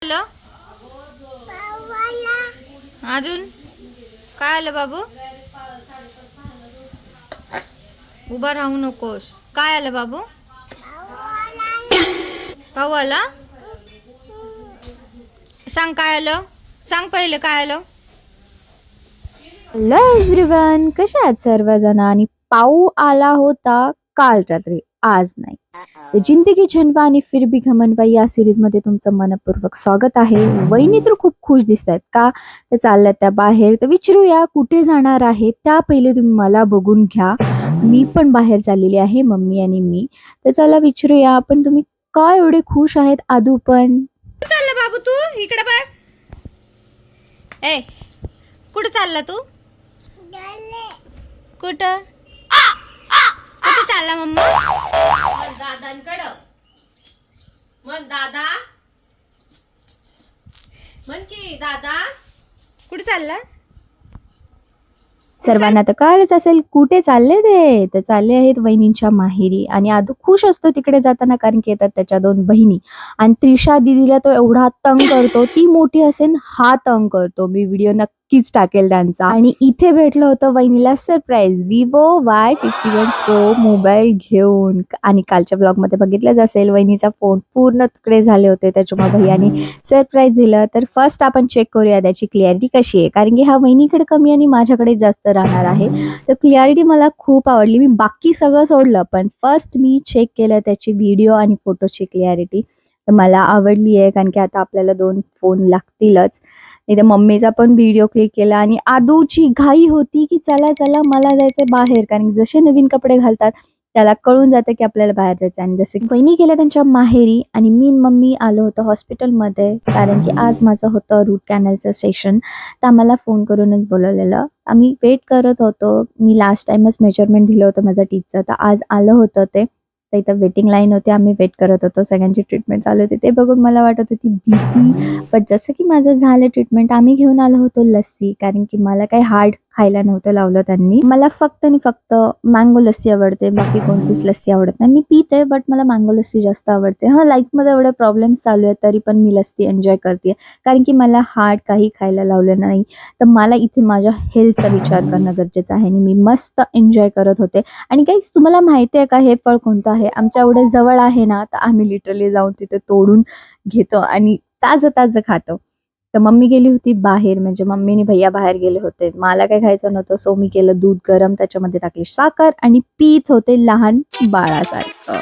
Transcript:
आलं अजून काय आलं बाबू? उभा राहू नकोस. काय आलं बाबू? भाऊ आला. सांग काय आलं, सांग पहिले काय आलं. हॅलो एव्हरीवन, कशा आहात सर्वजण? आणि पाऊ आला होता काल रात्री, आज नाही. तर जिंदगी झंडवा आणि फिर भी घमंडवा या सिरीज मध्ये तुमचं मनपूर्वक स्वागत आहे. वहिनी तर खूप खुश दिसत आहेत का? तर चालल्यात त्या बाहेर. तर विचारूया कुठे जाणार आहे. त्या पहिले तुम्ही मला बघून घ्या. मी पण बाहेर चाललेली आहे, मम्मी आणि मी. तर चला विचारूया आपण, तुम्ही का एवढे खुश आहेत? आदू पण चालला बाबू, तू इकडे बघ. ए कुठे चालला तू? कुठं कुठे चालला मम्मा? दादांकडं म्हण. दादा म्हण की दादा. कुठे चालला? सर्वांना तर कळालंच असेल कुठे चालले ते. तर चालले आहेत वहिनींच्या माहेरी. आणि आदू खुश असतो तिकडे जाताना, कारण की येतात त्याच्या 2 बहिणी. आणि त्रिशा दिदीला तो एवढा तंग करतो, ती मोठी असेल हा तंग करतो. मी व्हिडिओ नक्कीच टाकेल त्यांचा. आणि इथे भेटलं होतं वहिनीला surprise, Vivo Y51 Pro mobile घेऊन. आणि कालच्या ब्लॉग मध्ये बघितलंच असेल, वहिनीचा फोन पूर्ण तुकडे झाले होते, त्याच्यामुळे भैयानी सरप्राईज दिलं. तर फर्स्ट आपण चेक करूया त्याची क्लिअरिटी कशी आहे, कारण की हा वहिनीकडे कमी आणि माझ्याकडे जास्त राहणार आहे. तर क्लिअरिटी मला खूप आवडली. मी बाकी सगळं सोडलं, पण फर्स्ट मी चेक केलं त्याची व्हिडिओ आणि फोटोची क्लिअरिटी. तर मला आवडली आहे, कारण की आता आपल्याला 2 फोन लागतीलच. इथे मम्मीचा पण व्हिडिओ क्लिक केला. आणि आदूची घाई होती की चला चला मला जायचं बाहेर, कारण की जसे नवीन कपडे घालतात त्याला कळून जातं की आपल्याला बाहेर जायचं. आणि जसे बहिणी गेल्या त्यांच्या माहेरी आणि मी मम्मी आलो होतो हॉस्पिटलमध्ये, कारण की आज माझं होतं रूट कॅनलचं सेशन. तर आम्हाला फोन करूनच बोलवलेलं. आम्ही वेट करत होतो. मी लास्ट टाइमच मेजरमेंट दिलं होतं माझं टीथचं, तर आज आलं होतं ते. तर इथं वेटिंग लाईन होती, आम्ही वेट करत होतो. सगळ्यांची ट्रीटमेंट चालू होती. ते बघून मला वाटत होती भीती. पण जसं की माझं झालं ट्रीटमेंट, आम्ही घेऊन आलो होतो लस्सी, कारण की मला काही हार्ड खायला नव्हतं लावलं त्यांनी. मला फक्त आणि फक्त मँगो लस्सी आवडते, बाकी कोणतीच लस्सी आवडत नाही. मी पिते, बट मला मँगो लस्सी जास्त आवडते. हां, लाईफमध्ये एवढे प्रॉब्लेम्स चालू आहेत तरी पण मी लस्सी एन्जॉय करते, कारण की मला हार्ड काही खायला लावलं नाही. तर मला इथे माझ्या हेल्थचा विचार करणं गरजेचं आहे. आणि मी मस्त एन्जॉय करत होते. आणि काही तुम्हाला माहिती आहे का हे फळ कोणतं आहे? आमच्या एवढे जवळ आहे ना, तर आम्ही लिटरली जाऊन तिथे तोडून घेतो आणि ताजं ताजं खातो. तर मम्मी गेली होती बाहेर, म्हणजे मम्मी आणि भैया बाहेर गेले होते. मला काही खायचं नव्हतं, सो मी केलं दूध गरम, त्याच्यामध्ये टाकली साखर आणि पीत होते लहान बाळासारखं.